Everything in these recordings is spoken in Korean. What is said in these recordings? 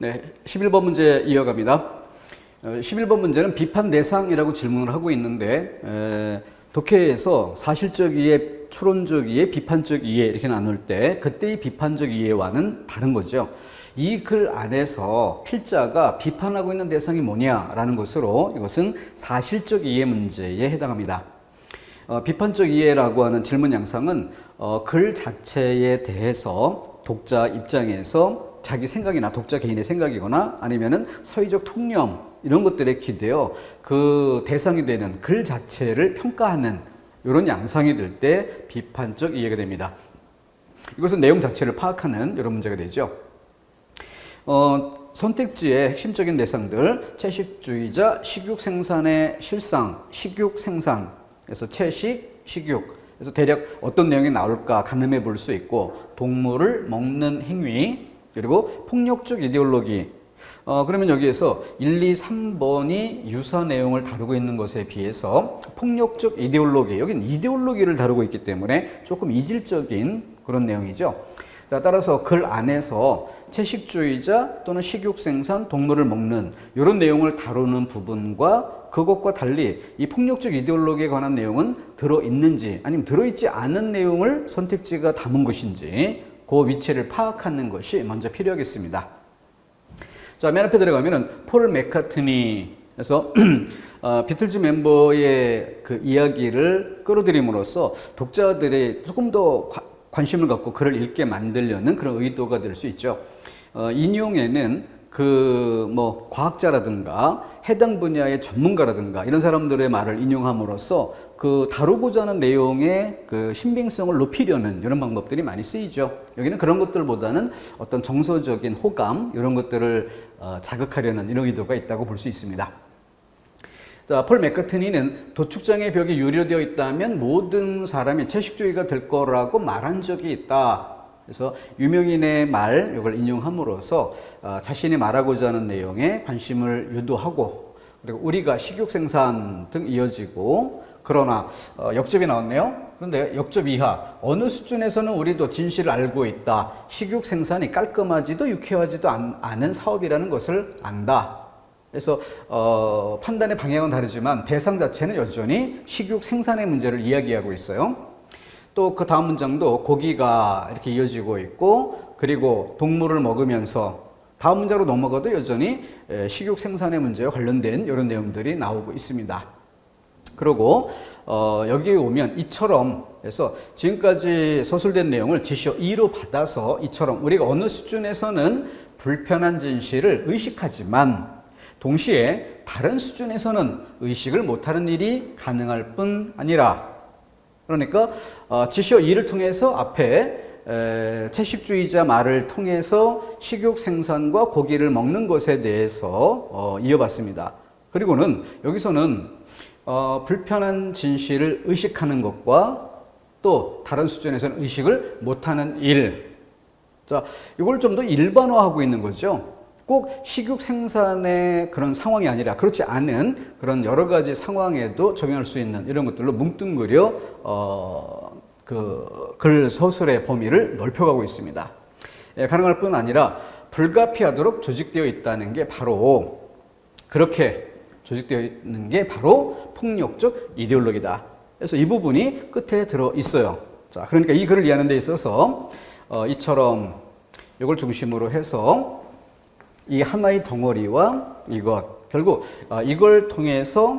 네, 11번 문제 이어갑니다. 11번 문제는 비판 대상이라고 질문을 하고 있는데 독해에서 사실적 이해, 추론적 이해, 비판적 이해 이렇게 나눌 때 그때의 비판적 이해와는 다른 거죠. 이 글 안에서 필자가 비판하고 있는 대상이 뭐냐라는 것으로 이것은 사실적 이해 문제에 해당합니다. 비판적 이해라고 하는 질문 양상은 글 자체에 대해서 독자 입장에서 자기 생각이나 독자 개인의 생각이거나 아니면은 사회적 통념 이런 것들에 기대어 그 대상이 되는 글 자체를 평가하는 이런 양상이 될 때 비판적 이해가 됩니다. 이것은 내용 자체를 파악하는 이런 문제가 되죠. 선택지의 핵심적인 대상들, 채식주의자, 식육 생산의 실상, 식육 생산, 그래서 채식, 식육, 그래서 대략 어떤 내용이 나올까 가늠해 볼 수 있고, 동물을 먹는 행위, 그리고 폭력적 이데올로기. 그러면 여기에서 1, 2, 3번이 유사 내용을 다루고 있는 것에 비해서 폭력적 이데올로기, 여기는 이데올로기를 다루고 있기 때문에 조금 이질적인 그런 내용이죠. 자, 따라서 글 안에서 채식주의자 또는 식육생산, 동물을 먹는 이런 내용을 다루는 부분과 그것과 달리 이 폭력적 이데올로기에 관한 내용은 들어있는지 아니면 들어있지 않은 내용을 선택지가 담은 것인지 그 위치를 파악하는 것이 먼저 필요하겠습니다. 자, 맨 앞에 들어가면은 폴 맥카트니에서 비틀즈 멤버의 그 이야기를 끌어들임으로써 독자들이 조금 더 관심을 갖고 글을 읽게 만들려는 그런 의도가 될 수 있죠. 인용에는 과학자라든가 해당 분야의 전문가라든가 이런 사람들의 말을 인용함으로써 그 다루고자 하는 내용의 그 신빙성을 높이려는 이런 방법들이 많이 쓰이죠. 여기는 그런 것들보다는 어떤 정서적인 호감 이런 것들을 자극하려는 이런 의도가 있다고 볼 수 있습니다. 자, 폴 맥카트니는 도축장의 벽이 유리되어 있다면 모든 사람이 채식주의가 될 거라고 말한 적이 있다. 그래서 유명인의 말, 이걸 인용함으로써 자신이 말하고자 하는 내용에 관심을 유도하고, 그리고 우리가 식육 생산 등 이어지고, 그러나 역접이 나왔네요. 그런데 역접 이하, 어느 수준에서는 우리도 진실을 알고 있다. 식육 생산이 깔끔하지도 유쾌하지도 않은 사업이라는 것을 안다. 그래서 판단의 방향은 다르지만 대상 자체는 여전히 식육 생산의 문제를 이야기하고 있어요. 또 그 다음 문장도 고기가 이렇게 이어지고 있고, 그리고 동물을 먹으면서 다음 문장으로 넘어가도 여전히 식육 생산의 문제와 관련된 이런 내용들이 나오고 있습니다. 그리고 여기에 오면 이처럼 해서 지금까지 서술된 내용을 지시어 2로 받아서 이처럼 우리가 어느 수준에서는 불편한 진실을 의식하지만 동시에 다른 수준에서는 의식을 못하는 일이 가능할 뿐 아니라, 그러니까 지시어 2를 통해서 앞에 채식주의자 말을 통해서 식육 생산과 고기를 먹는 것에 대해서 이어봤습니다. 그리고는 여기서는 불편한 진실을 의식하는 것과 또 다른 수준에서는 의식을 못하는 일, 자, 이걸 좀 더 일반화하고 있는 거죠. 꼭 식육 생산의 그런 상황이 아니라 그렇지 않은 그런 여러 가지 상황에도 적용할 수 있는 이런 것들로 뭉뚱그려 그 글 서술의 범위를 넓혀가고 있습니다. 가능할 뿐 아니라 불가피하도록 조직되어 있다는 게 바로 그렇게 조직되어 있는 게 바로 폭력적 이데올로기다. 그래서 이 부분이 끝에 들어 있어요. 자, 그러니까 이 글을 이해하는 데 있어서 이처럼 이걸 중심으로 해서 이 하나의 덩어리와 이것, 결국 이걸 통해서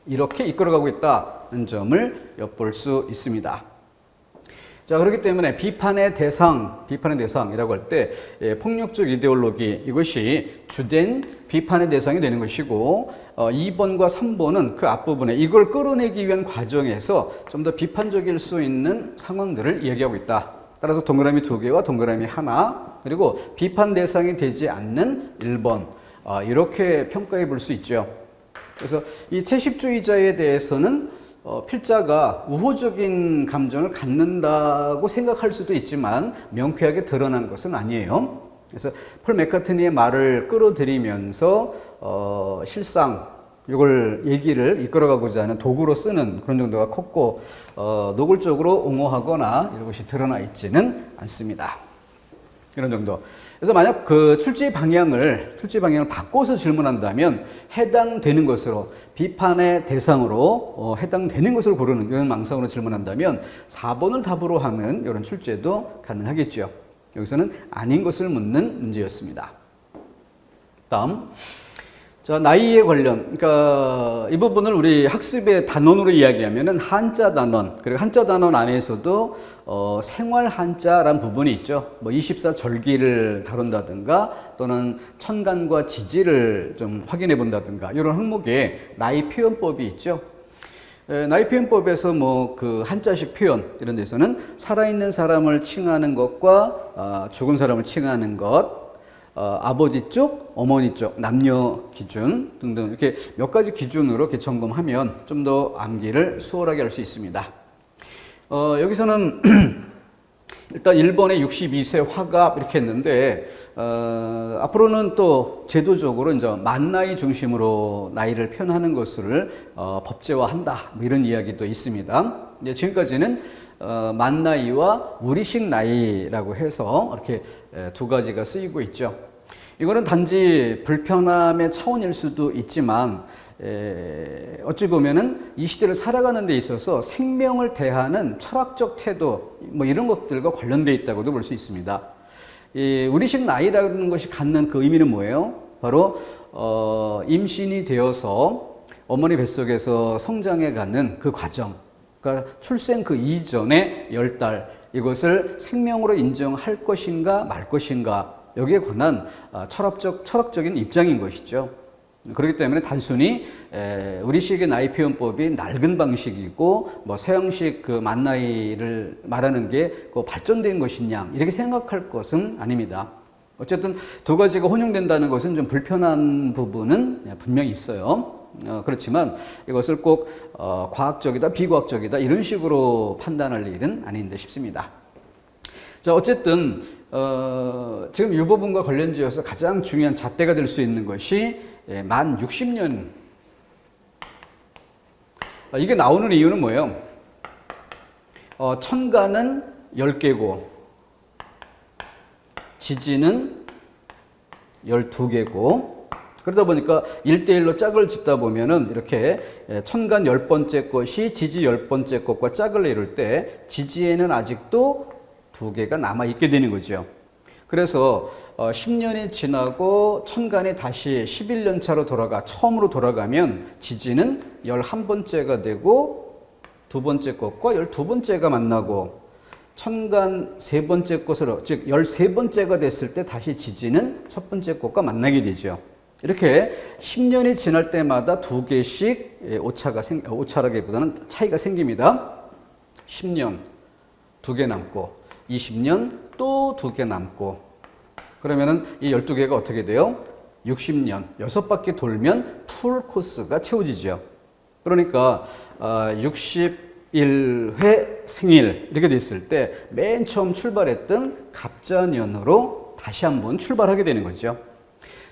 이렇게 이끌어가고 있다는 점을 엿볼 수 있습니다. 자, 그렇기 때문에 비판의 대상이라고 할 때 폭력적 이데올로기, 이것이 주된 비판의 대상이 되는 것이고 2번과 3번은 그 앞부분에 이걸 끌어내기 위한 과정에서 좀 더 비판적일 수 있는 상황들을 이야기하고 있다. 따라서 동그라미 2개와 동그라미 하나, 그리고 비판 대상이 되지 않는 1번, 이렇게 평가해 볼 수 있죠. 그래서 이 채식주의자에 대해서는 필자가 우호적인 감정을 갖는다고 생각할 수도 있지만 명쾌하게 드러난 것은 아니에요. 그래서 폴 맥카트니의 말을 끌어들이면서 실상 이걸 얘기를 이끌어가고자 하는 도구로 쓰는 그런 정도가 컸고 노골적으로 옹호하거나 이런 것이 드러나 있지는 않습니다. 이런 정도. 그래서 만약 그 출제 방향을 바꿔서 질문한다면 해당되는 것으로, 비판의 대상으로 해당되는 것을 고르는 이런 망상으로 질문한다면 4번을 답으로 하는 이런 출제도 가능하겠죠. 여기서는 아닌 것을 묻는 문제였습니다. 다음. 자, 나이에 관련, 그러니까 이 부분을 우리 학습의 단원으로 이야기하면은 한자 단원, 그리고 한자 단원 안에서도 생활 한자라는 부분이 있죠. 뭐 24절기를 다룬다든가 또는 천간과 지지를 좀 확인해 본다든가 이런 항목에 나이 표현법이 있죠. 나이 표현법에서 뭐 그 한자식 표현 이런 데서는 살아있는 사람을 칭하는 것과 죽은 사람을 칭하는 것, 아버지 쪽, 어머니 쪽, 남녀 기준 등등 이렇게 몇 가지 기준으로 이렇게 점검하면 좀 더 암기를 수월하게 할 수 있습니다. 여기서는 일단 1번에 62세 화갑 이렇게 했는데 앞으로는 또 제도적으로 이제 만나이 중심으로 나이를 표현하는 것을 법제화한다 뭐 이런 이야기도 있습니다. 이제 지금까지는 만나이와 우리식 나이라고 해서 이렇게 두 가지가 쓰이고 있죠. 이거는 단지 불편함의 차원일 수도 있지만 어찌 보면은 이 시대를 살아가는 데 있어서 생명을 대하는 철학적 태도 뭐 이런 것들과 관련되어 있다고도 볼 수 있습니다. 이 우리식 나이라는 것이 갖는 그 의미는 뭐예요? 바로 임신이 되어서 어머니 뱃속에서 성장해가는 그 과정, 그러니까 출생 그 이전의 10달, 이것을 생명으로 인정할 것인가 말 것인가, 여기에 관한 철학적인 입장인 것이죠. 그렇기 때문에 단순히 우리식의 나이 표현법이 낡은 방식이고 뭐 서양식 그 만나이를 말하는 게 그 발전된 것이냐 이렇게 생각할 것은 아닙니다. 어쨌든 두 가지가 혼용된다는 것은 좀 불편한 부분은 분명히 있어요. 그렇지만 이것을 꼭 과학적이다 비과학적이다 이런 식으로 판단할 일은 아닌데 싶습니다. 자, 어쨌든 지금 이 부분과 관련지어서 가장 중요한 잣대가 될 수 있는 것이 만 60년. 이게 나오는 이유는 뭐예요? 천간은 10개고 지지는 12개고 그러다 보니까 1대1로 짝을 짓다 보면은 이렇게 천간 10번째 것이 지지 10번째 것과 짝을 이룰 때 지지에는 아직도 2개가 남아있게 되는 거죠. 그래서 10년이 지나고 천간이 다시 11년 차로 처음으로 돌아가면 지지는 11번째가 되고 두 번째 것과 12번째가 만나고 천간 세 번째 것으로, 즉 13번째가 됐을 때 다시 지지는 첫 번째 것과 만나게 되죠. 이렇게 10년이 지날 때마다 2개씩 오차라기보다는 차이가 생깁니다. 10년 2개 남고 20년 또 2개 남고 그러면은 이 12개가 어떻게 돼요? 60년 6바퀴 돌면 풀 코스가 채워지죠. 그러니까 61회 생일 이렇게 됐을 때 맨 처음 출발했던 갑자년으로 다시 한번 출발하게 되는 거죠.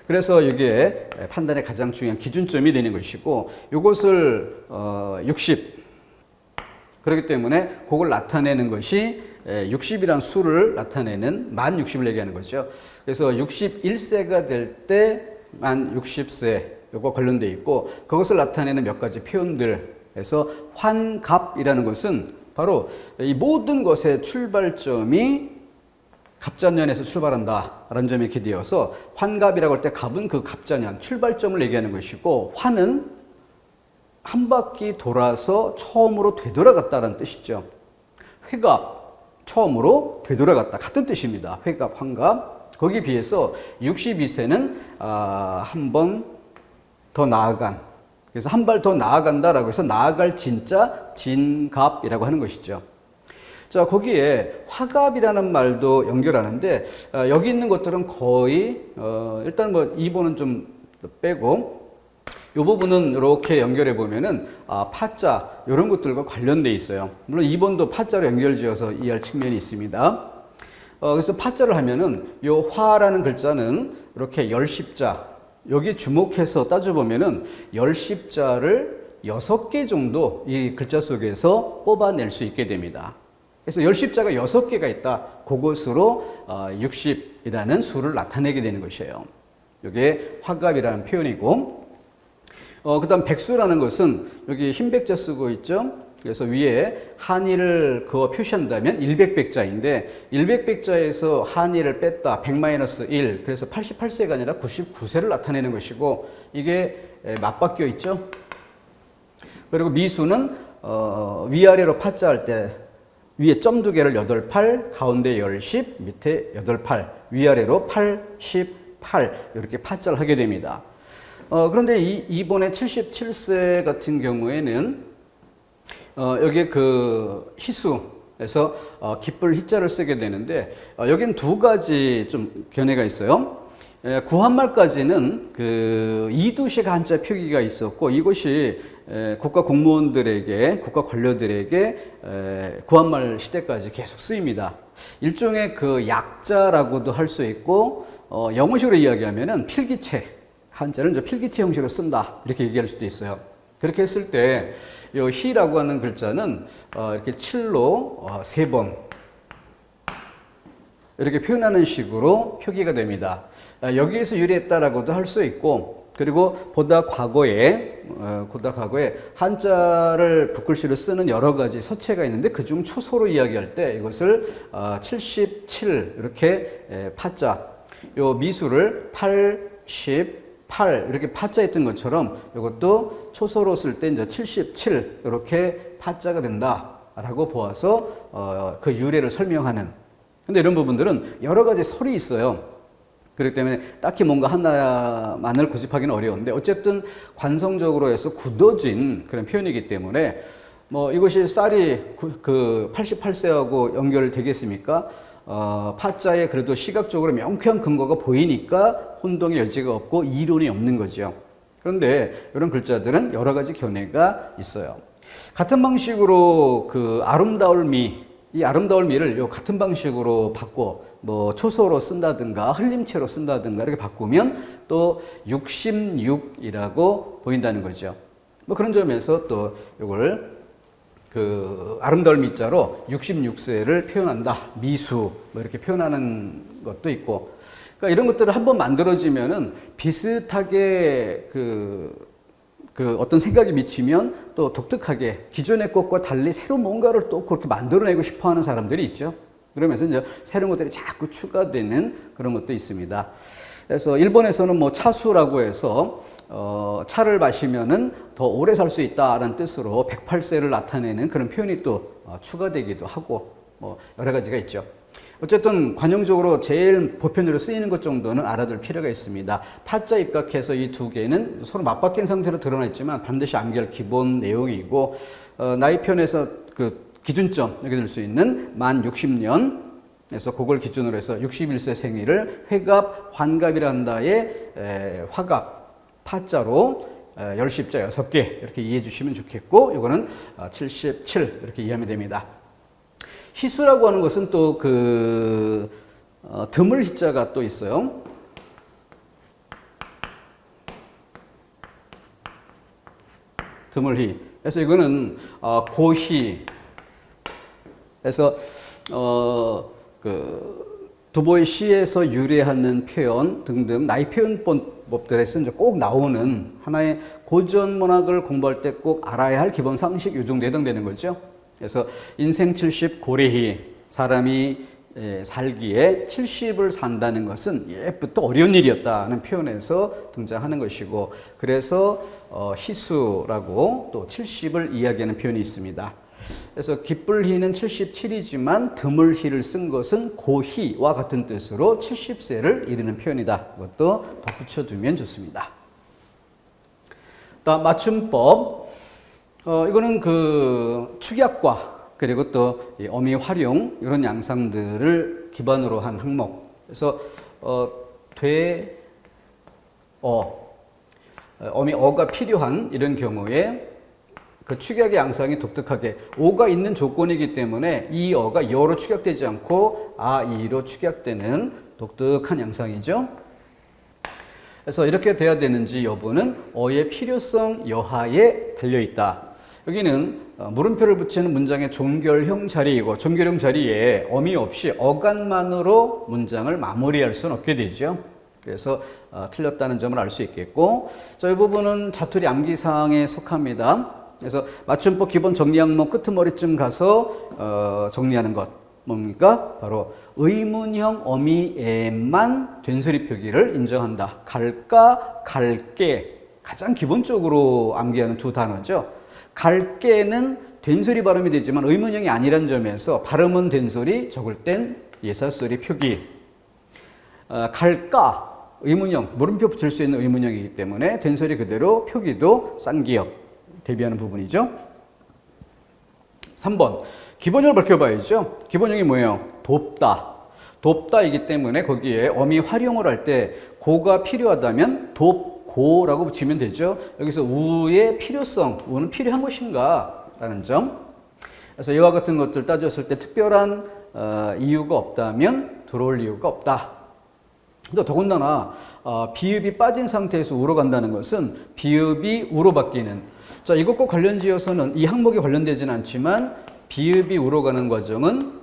그래서 이게 판단의 가장 중요한 기준점이 되는 것이고 이것을 60 그렇기 때문에 그걸 나타내는 것이 60이란 수를 나타내는 만 60을 얘기하는 거죠. 그래서 61세가 될 때 만 60세 요거 관련돼 있고 그것을 나타내는 몇 가지 표현들에서 환갑이라는 것은 바로 이 모든 것의 출발점이 갑자년에서 출발한다라는 점이 이렇게 되어서 환갑이라고 할 때 갑은 그 갑자년 출발점을 얘기하는 것이고 환은 한 바퀴 돌아서 처음으로 되돌아갔다는 뜻이죠. 회갑 처음으로 되돌아갔다 같은 뜻입니다. 회갑, 환갑. 거기에 비해서 62세는 한 번 더 나아간, 그래서 한 발 더 나아간다라고 해서 나아갈 진짜 진갑이라고 하는 것이죠. 자, 거기에 화갑이라는 말도 연결하는데 여기 있는 것들은 거의 일단 뭐 2번은 좀 빼고 이 부분은 이렇게 연결해 보면은 파자 이런 것들과 관련돼 있어요. 물론 2번도 파자로 연결지어서 이해할 측면이 있습니다. 그래서 파자를 하면은 이 화라는 글자는 이렇게 열십자 여기 주목해서 따져보면은 열십자를 6개 정도 이 글자 속에서 뽑아낼 수 있게 됩니다. 그래서 열십자가 6개가 있다. 그것으로 60이라는 수를 나타내게 되는 것이에요. 이게 화갑이라는 표현이고, 그 다음 백수라는 것은 여기 흰 백자 쓰고 있죠. 그래서 위에 한의를 그어 표시한다면 100백자인데 100백자에서 한의를 뺐다. 100-1. 그래서 88세가 아니라 99세를 나타내는 것이고, 이게 맞바뀌어 있죠. 그리고 미수는 위아래로 파자 할 때 위에 점 2개를 8팔, 가운데 10, 밑에 8팔, 위아래로 88 이렇게 파자를 하게 됩니다. 그런데 이번에 77세 같은 경우에는 여기에 그 희수에서 기쁠 희자를 쓰게 되는데, 여긴 두 가지 좀 견해가 있어요. 구한말까지는 그 이두식 한자 표기가 있었고, 이것이 국가 공무원들에게, 국가 관료들에게 구한말 시대까지 계속 쓰입니다. 일종의 그 약자라고도 할 수 있고, 영어식으로 이야기하면은 필기체, 한자는 이제 필기체 형식으로 쓴다, 이렇게 얘기할 수도 있어요. 그렇게 했을 때, 이 희라고 하는 글자는 이렇게 7로 3번 이렇게 표현하는 식으로 표기가 됩니다. 여기에서 유래했다라고도 할 수 있고, 그리고 보다 과거에 한자를 붓글씨로 쓰는 여러 가지 서체가 있는데 그중 초소로 이야기할 때 이것을 77 이렇게 파자, 요 미수를 88 이렇게 파자 했던 것처럼 이것도 초소로 쓸 때 이제 77 이렇게 파자가 된다라고 보아서 그 유래를 설명하는. 근데 이런 부분들은 여러 가지 설이 있어요. 그렇기 때문에 딱히 뭔가 하나만을 고집하기는 어려운데, 어쨌든 관성적으로 해서 굳어진 그런 표현이기 때문에 뭐 이것이 쌀이 그 88세하고 연결되겠습니까? 파자에 그래도 시각적으로 명쾌한 근거가 보이니까 혼동의 여지가 없고 이론이 없는 거죠. 그런데 이런 글자들은 여러 가지 견해가 있어요. 같은 방식으로 그 아름다울 미, 이 아름다울 미를 요 같은 방식으로 바꿔 뭐 초소로 쓴다든가 흘림체로 쓴다든가 이렇게 바꾸면 또 66이라고 보인다는 거죠. 뭐 그런 점에서 또 이걸 그 아름다울 미자로 66세를 표현한다. 미수 뭐 이렇게 표현하는 것도 있고. 그러니까 이런 것들을 한번 만들어지면은 비슷하게 그 어떤 생각이 미치면 또 독특하게 기존의 것과 달리 새로운 뭔가를 또 그렇게 만들어내고 싶어 하는 사람들이 있죠. 그러면서 이제 새로운 것들이 자꾸 추가되는 그런 것도 있습니다. 그래서 일본에서는 뭐 차수라고 해서 차를 마시면은 더 오래 살 수 있다라는 뜻으로 108세를 나타내는 그런 표현이 또 추가되기도 하고 뭐 여러 가지가 있죠. 어쨌든 관용적으로 제일 보편적으로 쓰이는 것 정도는 알아둘 필요가 있습니다. 파자 입각해서 이 두 개는 서로 맞바뀐 상태로 드러나 있지만 반드시 암기할 기본 내용이고, 나이편에서 그 기준점 여기 들 수 있는 만 60년에서 그걸 기준으로 해서 61세 생일을 회갑, 환갑이라는 다에 화갑, 파자로 열십자 6개 이렇게 이해해 주시면 좋겠고, 이거는 77 이렇게 이해하면 됩니다. 희수라고 하는 것은 또 그 드물 희자가 또 있어요. 드물 희. 그래서 이거는 고희. 그래서 그 두보의 시에서 유래하는 표현 등등 나이 표현법들에서 이제 꼭 나오는 하나의 고전 문학을 공부할 때 꼭 알아야 할 기본 상식 요 정도에 해당되는 거죠. 그래서 인생 70 고래희, 사람이 살기에 70을 산다는 것은 옛부터 어려운 일이었다는 표현에서 등장하는 것이고, 그래서 희수라고 또 70을 이야기하는 표현이 있습니다. 그래서 기쁠희는 77이지만 드물희를 쓴 것은 고희와 같은 뜻으로 70세를 이르는 표현이다. 이것도 덧붙여 두면 좋습니다. 다음 맞춤법. 이거는 그 축약과 그리고 또 어미 활용 이런 양상들을 기반으로 한 항목. 그래서 어미 어가 필요한 이런 경우에 그 축약의 양상이 독특하게 오가 있는 조건이기 때문에 이 어가 여로 축약되지 않고 이로 축약되는 독특한 양상이죠. 그래서 이렇게 돼야 되는지 여부는 어의 필요성 여하에 달려 있다. 여기는 물음표를 붙이는 문장의 종결형 자리이고 종결형 자리에 어미 없이 어간만으로 문장을 마무리할 수는 없게 되죠. 그래서 틀렸다는 점을 알 수 있겠고, 자, 이 부분은 자투리 암기사항에 속합니다. 그래서 맞춤법 기본 정리 항목 끄트머리쯤 가서 정리하는 것 뭡니까? 바로 의문형 어미에만 된소리 표기를 인정한다. 갈까, 갈게 가장 기본적으로 암기하는 두 단어죠. 갈게는 된소리 발음이 되지만 의문형이 아니란 점에서 발음은 된소리, 적을 땐 예사소리 표기. 갈까 의문형, 물음표 붙일 수 있는 의문형이기 때문에 된소리 그대로 표기도 쌍기역 대비하는 부분이죠. 3번 기본형을 밝혀봐야죠. 기본형이 뭐예요? 돕다. 돕다이기 때문에 거기에 어미 활용을 할 때 고가 필요하다면 돕고라고 붙이면 되죠. 여기서 우의 필요성, 우는 필요한 것인가 라는 점. 그래서 이와 같은 것들 따졌을 때 특별한 이유가 없다면 들어올 이유가 없다. 또 더군다나 비읍이 빠진 상태에서 우로 간다는 것은 비읍이 우로 바뀌는, 자, 이것과 관련지어서는 이 항목에 관련되지는 않지만 비읍이 우로 가는 과정은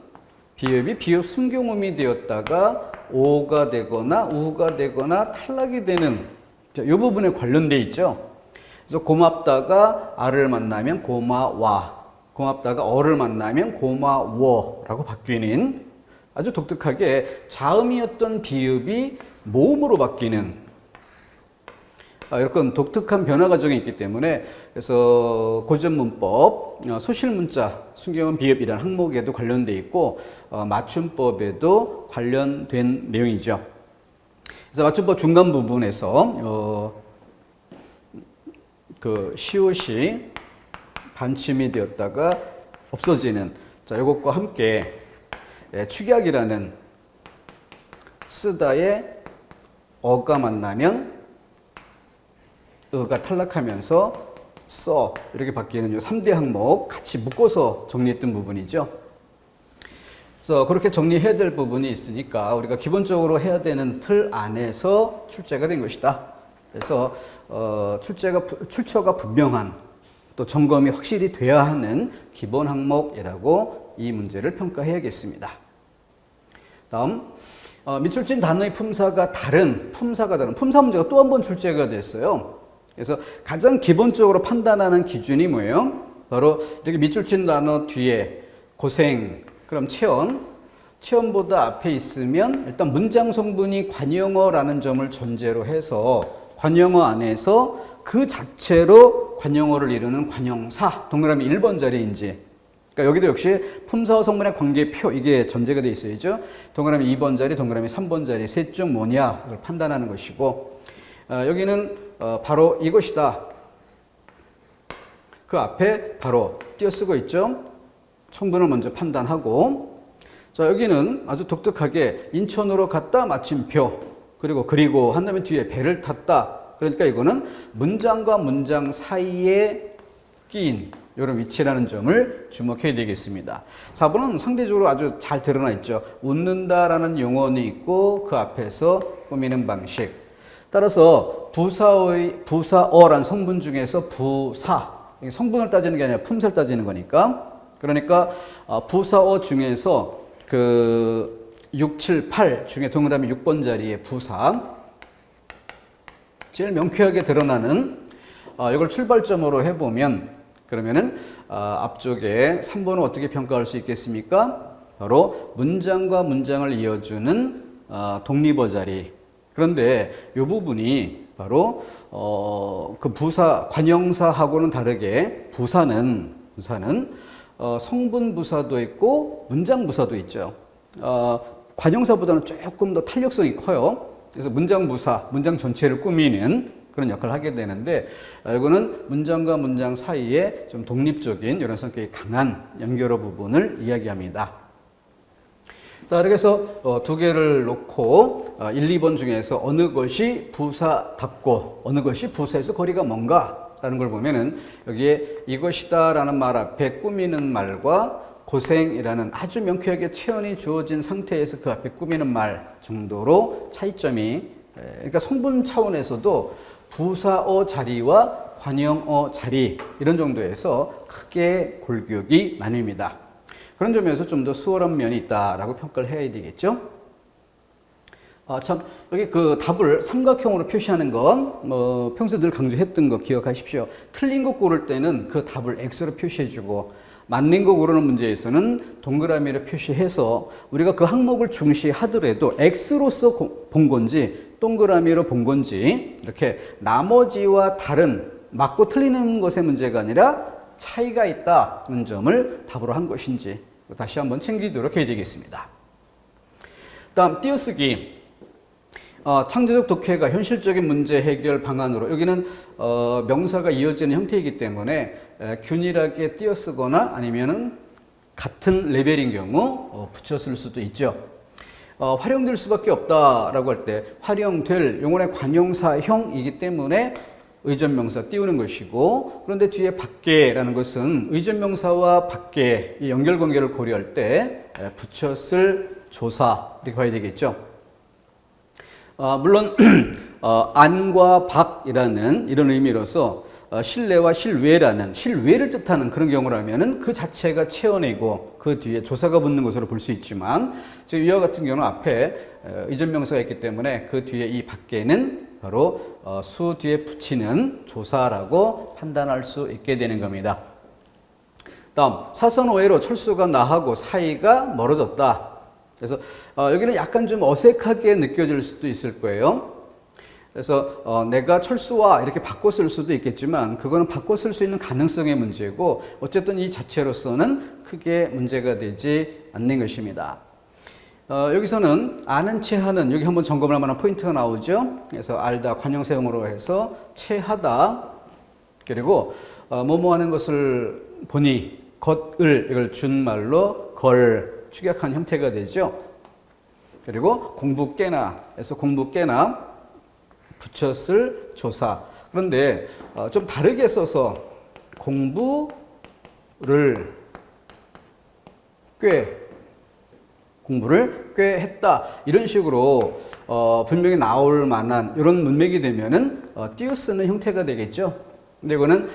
비읍이 비읍 순교음이 되었다가 오가 되거나 우가 되거나 탈락이 되는, 자, 이 부분에 관련돼 있죠. 그래서 고맙다가 아를 만나면 고마와, 고맙다가 어를 만나면 고마워라고 바뀌는 아주 독특하게 자음이었던 비읍이 모음으로 바뀌는 이런 독특한 변화 과정이 있기 때문에, 그래서 고전문법 소실문자 순교음 비읍이라는 항목에도 관련돼 있고 맞춤법에도 관련된 내용이죠. 그래서 맞춤법 중간 부분에서 그 시옷이 반침이 되었다가 없어지는, 자, 이것과 함께 축약이라는 쓰다의 어가 만나면 어가 탈락하면서 써 이렇게 바뀌는 이 3대 항목 같이 묶어서 정리했던 부분이죠. 그래서 그렇게 정리해야 될 부분이 있으니까 우리가 기본적으로 해야 되는 틀 안에서 출제가 된 것이다. 그래서 출처가 분명한, 또 점검이 확실히 돼야 하는 기본 항목이라고 이 문제를 평가해야겠습니다. 다음, 밑줄진 단어의 품사가 다른 품사 문제가 또 한 번 출제가 됐어요. 그래서 가장 기본적으로 판단하는 기준이 뭐예요? 바로 이렇게 밑줄친 단어 뒤에 고생, 그럼 체언보다 앞에 있으면 일단 문장 성분이 관용어라는 점을 전제로 해서 관용어 안에서 그 자체로 관용어를 이루는 관용사, 동그라미 1번 자리인지, 그러니까 여기도 역시 품사와 성분의 관계표, 이게 전제가 되어 있어야죠. 동그라미 2번 자리, 동그라미 3번 자리 셋 중 뭐냐 이걸 판단하는 것이고, 여기는 바로 이것이다. 그 앞에 바로 띄어쓰고 있죠. 성분을 먼저 판단하고, 자, 여기는 아주 독특하게 인천으로 갔다 마침표, 그리고 한 다음에 뒤에 배를 탔다. 그러니까 이거는 문장과 문장 사이에 끼인 이런 위치라는 점을 주목해야 되겠습니다. 4번은 상대적으로 아주 잘 드러나 있죠. 웃는다라는 용언이 있고 그 앞에서 꾸미는 방식. 따라서 부사어란 성분 중에서 부사, 성분을 따지는 게 아니라 품사를 따지는 거니까, 그러니까 부사어 중에서 그 6, 7, 8 중에 동그라미 6번 자리에 부사, 제일 명쾌하게 드러나는, 이걸 출발점으로 해보면, 그러면은 앞쪽에 3번은 어떻게 평가할 수 있겠습니까? 바로 문장과 문장을 이어주는 독립어 자리. 그런데 이 부분이 바로 그 부사 관형사하고는 다르게 부사는 성분 부사도 있고 문장 부사도 있죠. 관형사보다는 조금 더 탄력성이 커요. 그래서 문장 부사, 문장 전체를 꾸미는 그런 역할을 하게 되는데, 이거는 문장과 문장 사이에 좀 독립적인 이런 성격이 강한 연결어 부분을 이야기합니다. 자, 이렇게 해서 두 개를 놓고 1, 2번 중에서 어느 것이 부사답고 어느 것이 부사에서 거리가 뭔가 라는 걸 보면은 여기에 이것이다 라는 말 앞에 꾸미는 말과 고생이라는 아주 명쾌하게 체언이 주어진 상태에서 그 앞에 꾸미는 말 정도로 차이점이, 그러니까 성분 차원에서도 부사어 자리와 관용어 자리 이런 정도에서 크게 골격이 나뉩니다. 그런 점에서 좀 더 수월한 면이 있다라고 평가를 해야 되겠죠. 참 여기 그 답을 삼각형으로 표시하는 건 평소 늘 강조했던 거 기억하십시오. 틀린 거 고를 때는 그 답을 X로 표시해주고 맞는 거 고르는 문제에서는 동그라미를 표시해서 우리가 그 항목을 중시하더라도 X로서 본 건지 동그라미로 본 건지 이렇게 나머지와 다른 맞고 틀리는 것의 문제가 아니라 차이가 있다는 점을 답으로 한 것인지 다시 한번 챙기도록 해야 되겠습니다. 다음 띄어쓰기. 창조적 독해가 현실적인 문제 해결 방안으로 여기는 명사가 이어지는 형태이기 때문에 균일하게 띄어쓰거나 아니면은 같은 레벨인 경우 붙여 쓸 수도 있죠. 활용될 수밖에 없다라고 할 때 활용될 용언의 관용사형이기 때문에 의존명사 띄우는 것이고 그런데 뒤에 밖에라는 것은 의존명사와 밖에 이 연결관계를 고려할 때 붙여 쓸 조사 이렇게 봐야 되겠죠. 물론 안과 밖이라는 이런 의미로서 실내와 실외라는 실외를 뜻하는 그런 경우라면은 그 자체가 채워내고 그 뒤에 조사가 붙는 것으로 볼 수 있지만 지금 이와 같은 경우는 앞에 의존명사가 있기 때문에 그 뒤에 이 밖에는 바로 수 뒤에 붙이는 조사라고 판단할 수 있게 되는 겁니다. 다음 사선 오해로 철수가 나하고 사이가 멀어졌다. 그래서 여기는 약간 좀 어색하게 느껴질 수도 있을 거예요. 그래서 내가 철수와 이렇게 바꿔 쓸 수도 있겠지만 그거는 바꿔 쓸 수 있는 가능성의 문제고 어쨌든 이 자체로서는 크게 문제가 되지 않는 것입니다. 여기서는 아는 체하는 여기 한번 점검을 할 만한 포인트가 나오죠. 그래서 알다 관용사형으로 해서 체하다 그리고 뭐뭐 하는 것을 보니 것을 이걸 준말로 걸 축약한 형태가 되죠. 그리고 공부 깨나 해서 공부 깨나 붙였을 조사. 그런데 좀 다르게 써서 공부를 꽤 했다. 이런 식으로 분명히 나올 만한 이런 문맥이 되면은 띄어쓰는 형태가 되겠죠. 근데 이거는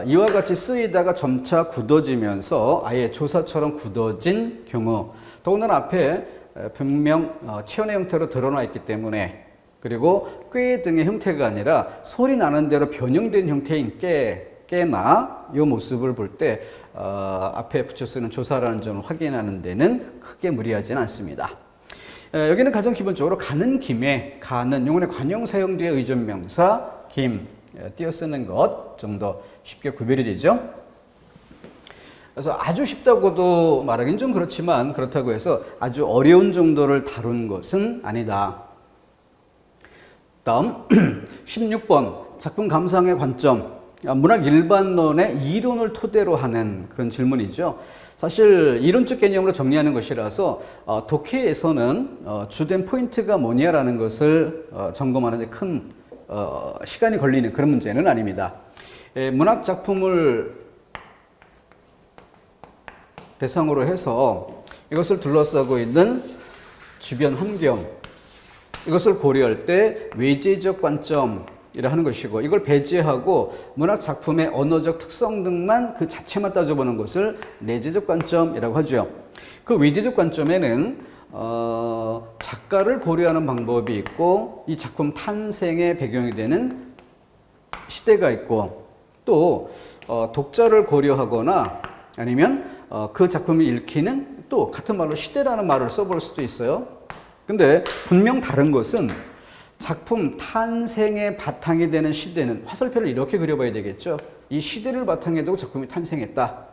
이와 같이 쓰이다가 점차 굳어지면서 아예 조사처럼 굳어진 경우 더군다나 앞에 분명 체언의 형태로 드러나 있기 때문에 그리고 꽤 등의 형태가 아니라 소리 나는 대로 변형된 형태인 깨나 이 모습을 볼 때 앞에 붙여 쓰는 조사라는 점을 확인하는 데는 크게 무리하지는 않습니다. 여기는 가장 기본적으로 가는 김에 가는 용언의 관용사형 뒤에 의존명사 김 띄어쓰는 것 좀 더 쉽게 구별이 되죠. 그래서 아주 쉽다고도 말하기는 좀 그렇지만 그렇다고 해서 아주 어려운 정도를 다룬 것은 아니다. 다음 16번 작품 감상의 관점. 문학 일반론의 이론을 토대로 하는 그런 질문이죠. 사실 이론적 개념으로 정리하는 것이라서 독해에서는 주된 포인트가 뭐냐라는 것을 점검하는 데 큰 시간이 걸리는 그런 문제는 아닙니다. 문학 작품을 대상으로 해서 이것을 둘러싸고 있는 주변 환경, 이것을 고려할 때 외재적 관점이라 하는 것이고 이걸 배제하고 문학 작품의 언어적 특성 등만 그 자체만 따져보는 것을 내재적 관점이라고 하죠. 그 외재적 관점에는 작가를 고려하는 방법이 있고 이 작품 탄생의 배경이 되는 시대가 있고 또 독자를 고려하거나 아니면 그 작품을 읽히는 또 같은 말로 시대라는 말을 써볼 수도 있어요. 근데 분명 다른 것은 작품 탄생의 바탕이 되는 시대는 화살표를 이렇게 그려봐야 되겠죠. 이 시대를 바탕에 두고 작품이 탄생했다.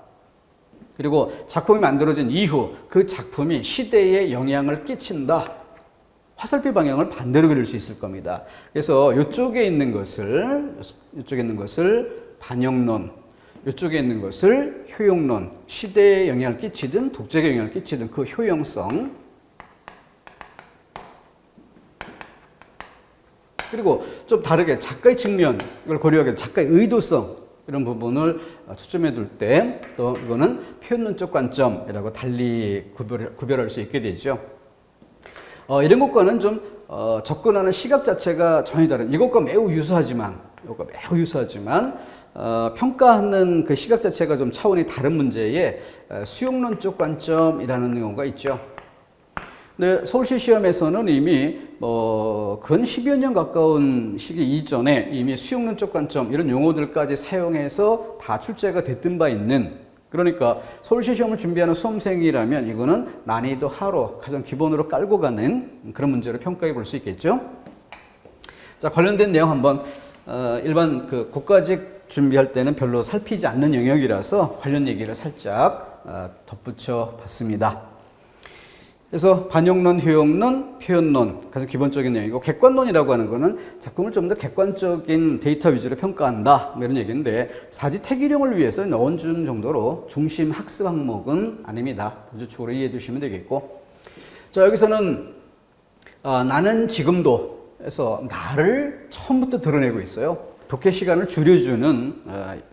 그리고 작품이 만들어진 이후 그 작품이 시대에 영향을 끼친다. 화살표 방향을 반대로 그릴 수 있을 겁니다. 그래서 이쪽에 있는 것을 반영론, 이쪽에 있는 것을 효용론, 시대에 영향을 끼치든 독자에게 영향을 끼치든 그 효용성, 그리고 좀 다르게 작가의 측면, 이걸 고려하게 작가의 의도성 이런 부분을 초점해 둘 때 또 이거는 표현론적 관점이라고 달리 구별할 수 있게 되죠. 이런 것과는 좀 접근하는 시각 자체가 전혀 다른, 이것과 매우 유사하지만 이거 매우 유사하지만 평가하는 그 시각 자체가 좀 차원이 다른 문제에 수용론적 관점이라는 경우가 있죠. 근데 서울시 시험에서는 이미 근 10여 년 가까운 시기 이전에 이미 수용론적 관점 이런 용어들까지 사용해서 다 출제가 됐던 바 있는, 그러니까 서울시 시험을 준비하는 수험생이라면 이거는 난이도 하로 가장 기본으로 깔고 가는 그런 문제로 평가해 볼 수 있겠죠. 자, 관련된 내용 한번 일반 그 국가직 준비할 때는 별로 살피지 않는 영역이라서 관련 얘기를 살짝 덧붙여 봤습니다. 그래서 반영론, 효용론, 표현론 가장 기본적인 내용이고, 객관론이라고 하는 거는 작품을 좀 더 객관적인 데이터 위주로 평가한다 이런 얘기인데, 사지 태기령을 위해서 넣어준 정도로 중심 학습 항목은 아닙니다. 보조축으로 이해해 주시면 되겠고, 자, 여기서는 나는 지금도 해서 나를 처음부터 드러내고 있어요. 독해 시간을 줄여주는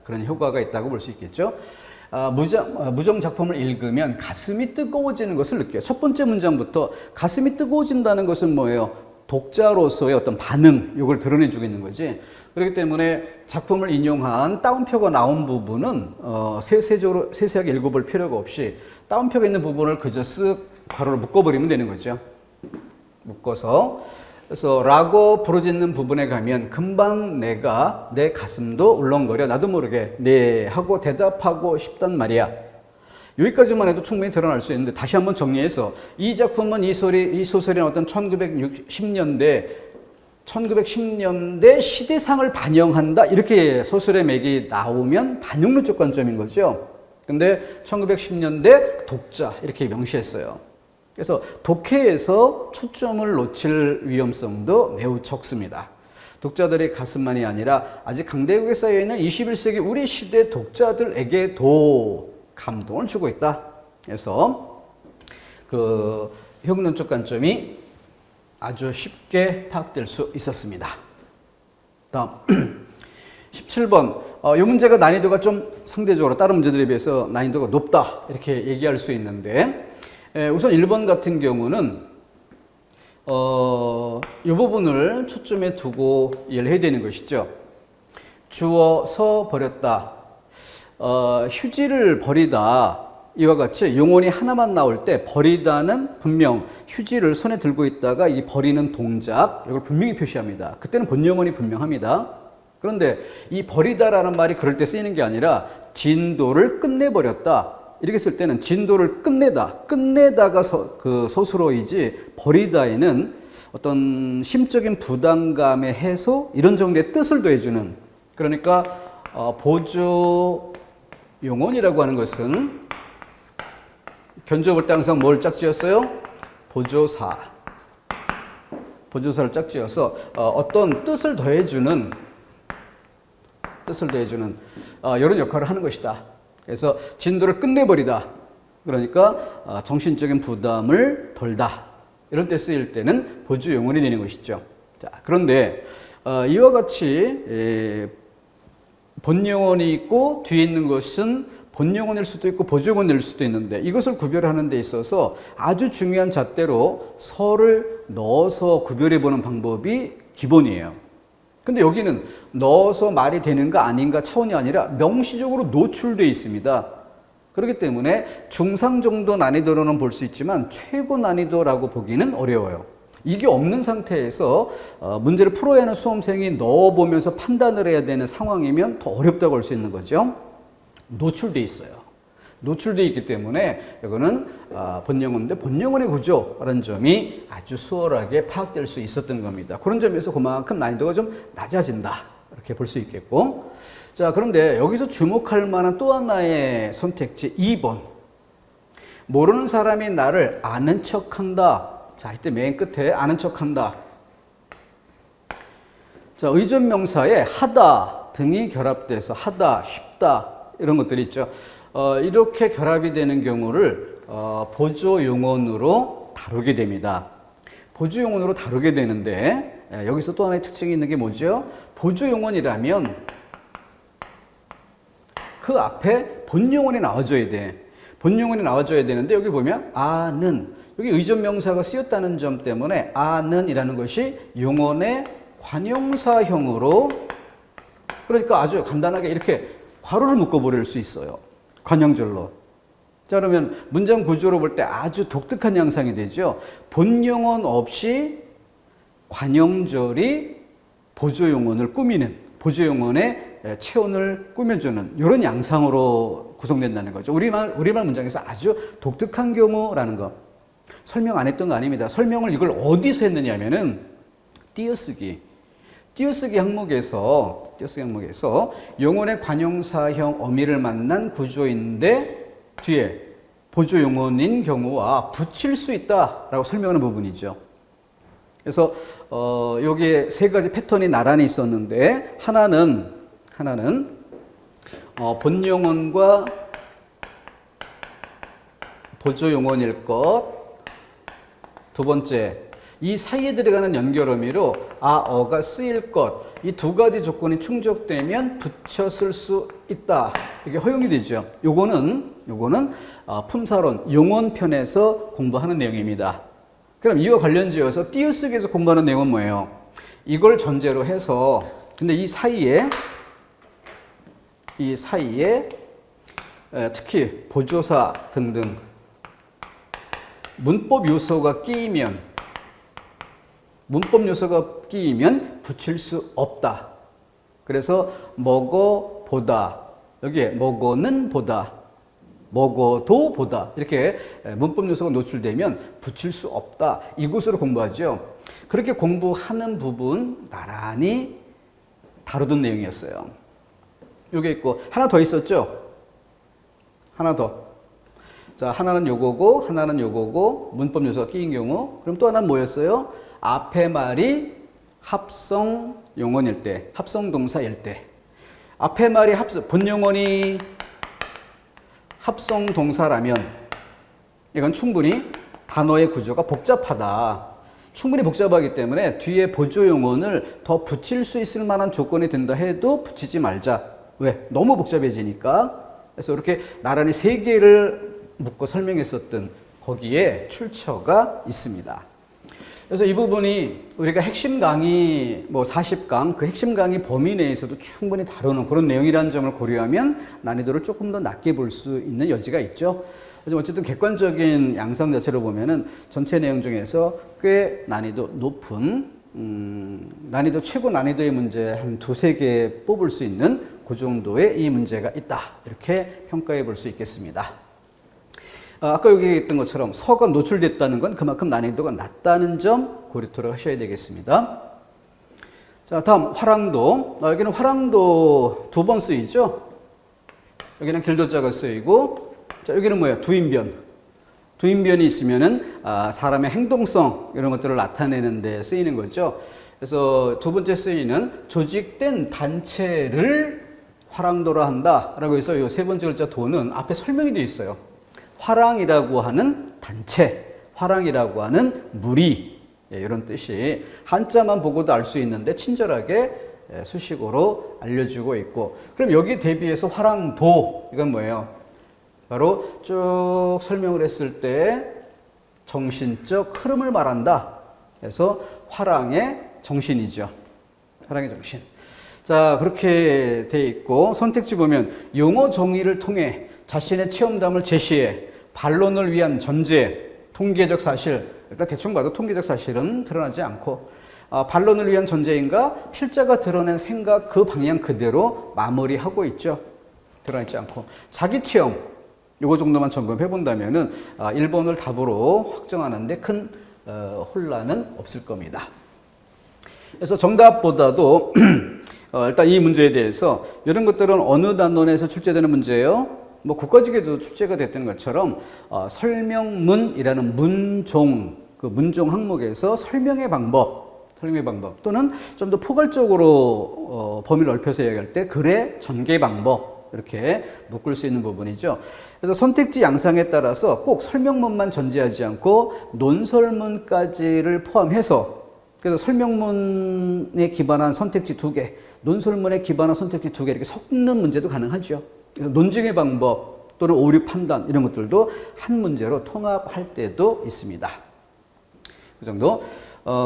그런 효과가 있다고 볼 수 있겠죠. 무정 작품을 읽으면 가슴이 뜨거워지는 것을 느껴요. 첫 번째 문장부터 가슴이 뜨거워진다는 것은 뭐예요? 독자로서의 어떤 반응, 이걸 드러내주고 있는 거지. 그렇기 때문에 작품을 인용한 따옴표가 나온 부분은 세세하게 읽어볼 필요가 없이 따옴표가 있는 부분을 그저 쓱 가로로 묶어버리면 되는 거죠. 묶어서, 그래서 라고 부르짖는 부분에 가면 금방 내 가슴도 울렁거려 나도 모르게 네 하고 대답하고 싶단 말이야. 여기까지만 해도 충분히 드러날 수 있는데, 다시 한번 정리해서 이 작품은 이 소설이 어떤 1910년대 시대상을 반영한다, 이렇게 소설의 맥이 나오면 반영론적 관점인 거죠. 근데 1910년대 독자 이렇게 명시했어요. 그래서 독해에서 초점을 놓칠 위험성도 매우 적습니다. 독자들의 가슴만이 아니라 아직 강대국에 쌓여있는 21세기 우리 시대 독자들에게도 감동을 주고 있다. 그래서 그 효용론적 관점이 아주 쉽게 파악될 수 있었습니다. 다음 17번. 이 문제가 난이도가 좀 상대적으로 다른 문제들에 비해서 난이도가 높다 이렇게 얘기할 수 있는데, 우선 1번 같은 경우는 이 부분을 초점에 두고 이해를 해야 되는 것이죠. 주워서 버렸다. 휴지를 버리다. 이와 같이 용언이 하나만 나올 때 버리다는 분명 휴지를 손에 들고 있다가 이 버리는 동작, 이걸 분명히 표시합니다. 그때는 본용언이 분명합니다. 그런데 이 버리다라는 말이 그럴 때 쓰이는 게 아니라 진도를 끝내버렸다. 이렇게 쓸 때는 진도를 끝내다가 그 서술어이지, 버리다에는 어떤 심적인 부담감의 해소, 이런 정도의 뜻을 더해주는, 그러니까 보조 용언이라고 하는 것은 견주어 볼 때 항상 뭘 짝지었어요? 보조사를 짝지어서 어떤 뜻을 더해주는 이런 역할을 하는 것이다. 그래서 진도를 끝내버리다. 그러니까 정신적인 부담을 덜다. 이런 때 쓰일 때는 보조 용언이 되는 것이죠. 자, 그런데 이와 같이 본용언이 있고 뒤에 있는 것은 본용언일 수도 있고 보조용언일 수도 있는데, 이것을 구별하는 데 있어서 아주 중요한 잣대로 서를 넣어서 구별해 보는 방법이 기본이에요. 근데 여기는 넣어서 말이 되는가 아닌가 차원이 아니라 명시적으로 노출되어 있습니다. 그렇기 때문에 중상 정도 난이도로는 볼 수 있지만 최고 난이도라고 보기는 어려워요. 이게 없는 상태에서 문제를 풀어야 하는 수험생이 넣어보면서 판단을 해야 되는 상황이면 더 어렵다고 할 수 있는 거죠. 노출되어 있어요. 노출되어 있기 때문에 이거는 본용어인데 본용어의 구조라는 점이 아주 수월하게 파악될 수 있었던 겁니다. 그런 점에서 그만큼 난이도가 좀 낮아진다, 이렇게 볼 수 있겠고. 자, 그런데 여기서 주목할 만한 또 하나의 선택지 2번. 모르는 사람이 나를 아는 척한다. 자, 이때 맨 끝에 아는 척한다. 자, 의존명사에 하다 등이 결합돼서 하다, 쉽다 이런 것들이 있죠. 이렇게 결합이 되는 경우를 보조용언으로 다루게 됩니다. 보조용언으로 다루게 되는데, 여기서 또 하나의 특징이 있는 게 뭐죠? 보조용언이라면 그 앞에 본용언이 나와줘야 돼. 본용언이 나와줘야 되는데, 여기 보면 아는, 여기 의존명사가 쓰였다는 점 때문에 아는 이라는 것이 용언의 관용사형으로 그러니까 아주 간단하게 이렇게 괄호를 묶어버릴 수 있어요. 관형절로. 자, 그러면 문장 구조로 볼 때 아주 독특한 양상이 되죠. 본용언 없이 관형절이 보조용언을 꾸미는, 보조용언의 체온을 꾸며주는 이런 양상으로 구성된다는 거죠. 우리말 문장에서 아주 독특한 경우라는 거. 설명 안 했던 거 아닙니다. 설명을 이걸 어디서 했느냐 하면은 띄어쓰기 항목에서 용언의 관형사형 어미를 만난 구조인데 뒤에 보조용언인 경우와 붙일 수 있다라고 설명하는 부분이죠. 그래서 여기에 세 가지 패턴이 나란히 있었는데 하나는 본용언과 보조용언일 것. 두 번째, 이 사이에 들어가는 연결 어미로 어가 쓰일 것. 이 두 가지 조건이 충족되면 붙여 쓸 수 있다. 이게 허용이 되죠. 요거는 품사론 용언편에서 공부하는 내용입니다. 그럼 이와 관련지어서 띄어쓰기에서 공부하는 내용은 뭐예요? 이걸 전제로 해서 근데 이 사이에 특히 보조사 등등 문법 요소가 끼이면 붙일 수 없다. 그래서 먹어 보다 여기에 먹어는 보다 먹어도 보다 이렇게 문법 요소가 노출되면 붙일 수 없다. 이곳으로 공부하죠. 그렇게 공부하는 부분 나란히 다루던 내용이었어요. 요게 있고 하나 더 있었죠. 하나 더. 자, 하나는 요거고 하나는 요거고 문법 요소가 끼인 경우. 그럼 또 하나는 뭐였어요? 앞에 말이 합성 용언일 때, 합성 동사일 때. 앞에 말이 본용언이 합성 동사라면 이건 충분히 단어의 구조가 복잡하다. 충분히 복잡하기 때문에 뒤에 보조용언을 더 붙일 수 있을 만한 조건이 된다 해도 붙이지 말자. 왜? 너무 복잡해지니까. 그래서 이렇게 나란히 세 개를 묶어 설명했었던 거기에 출처가 있습니다. 그래서 이 부분이 우리가 핵심 강의 40강 그 핵심 강의 범위 내에서도 충분히 다루는 그런 내용이라는 점을 고려하면 난이도를 조금 더 낮게 볼 수 있는 여지가 있죠. 하지만 어쨌든 객관적인 양상 자체로 보면은 전체 내용 중에서 꽤 난이도 높은 난이도 최고 난이도의 문제 한 두세 개 뽑을 수 있는 그 정도의 이 문제가 있다. 이렇게 평가해 볼 수 있겠습니다. 아까 여기 했던 것처럼 서가 노출됐다는 건 그만큼 난이도가 낮다는 점 고려토록 하셔야 되겠습니다. 자, 다음 화랑도. 여기는 화랑도 두 번 쓰이죠. 여기는 길도자가 쓰이고, 자, 여기는 뭐예요? 두인변. 두인변이 있으면은 사람의 행동성 이런 것들을 나타내는 데 쓰이는 거죠. 그래서 두 번째 쓰이는 조직된 단체를 화랑도라 한다라고 해서 이 세 번째 글자 도는 앞에 설명이 되어 있어요. 화랑이라고 하는 단체, 화랑이라고 하는 무리, 이런 뜻이 한자만 보고도 알 수 있는데 친절하게 수식어로 알려주고 있고, 그럼 여기 대비해서 화랑도, 이건 뭐예요? 바로 쭉 설명을 했을 때 정신적 흐름을 말한다. 그래서 화랑의 정신이죠. 화랑의 정신. 자, 그렇게 돼 있고, 선택지 보면 용어 정의를 통해 자신의 체험담을 제시해 반론을 위한 전제, 통계적 사실, 일단 대충 봐도 통계적 사실은 드러나지 않고 반론을 위한 전제인가 필자가 드러낸 생각 그 방향 그대로 마무리하고 있죠. 드러나지 않고 자기 체험 요거 정도만 점검해 본다면은 1번을 답으로 확정하는데 큰 혼란은 없을 겁니다. 그래서 정답보다도 일단 이 문제에 대해서 이런 것들은 어느 단원에서 출제되는 문제예요? 국가직에도 출제가 됐던 것처럼 설명문이라는 문종, 그 문종 항목에서 설명의 방법 또는 좀 더 포괄적으로 범위를 넓혀서 이야기할 때 글의 전개 방법 이렇게 묶을 수 있는 부분이죠. 그래서 선택지 양상에 따라서 꼭 설명문만 전제하지 않고 논설문까지를 포함해서 그래서 설명문에 기반한 선택지 2개, 논설문에 기반한 선택지 2개 이렇게 섞는 문제도 가능하죠. 논증의 방법 또는 오류 판단 이런 것들도 한 문제로 통합할 때도 있습니다. 그 정도.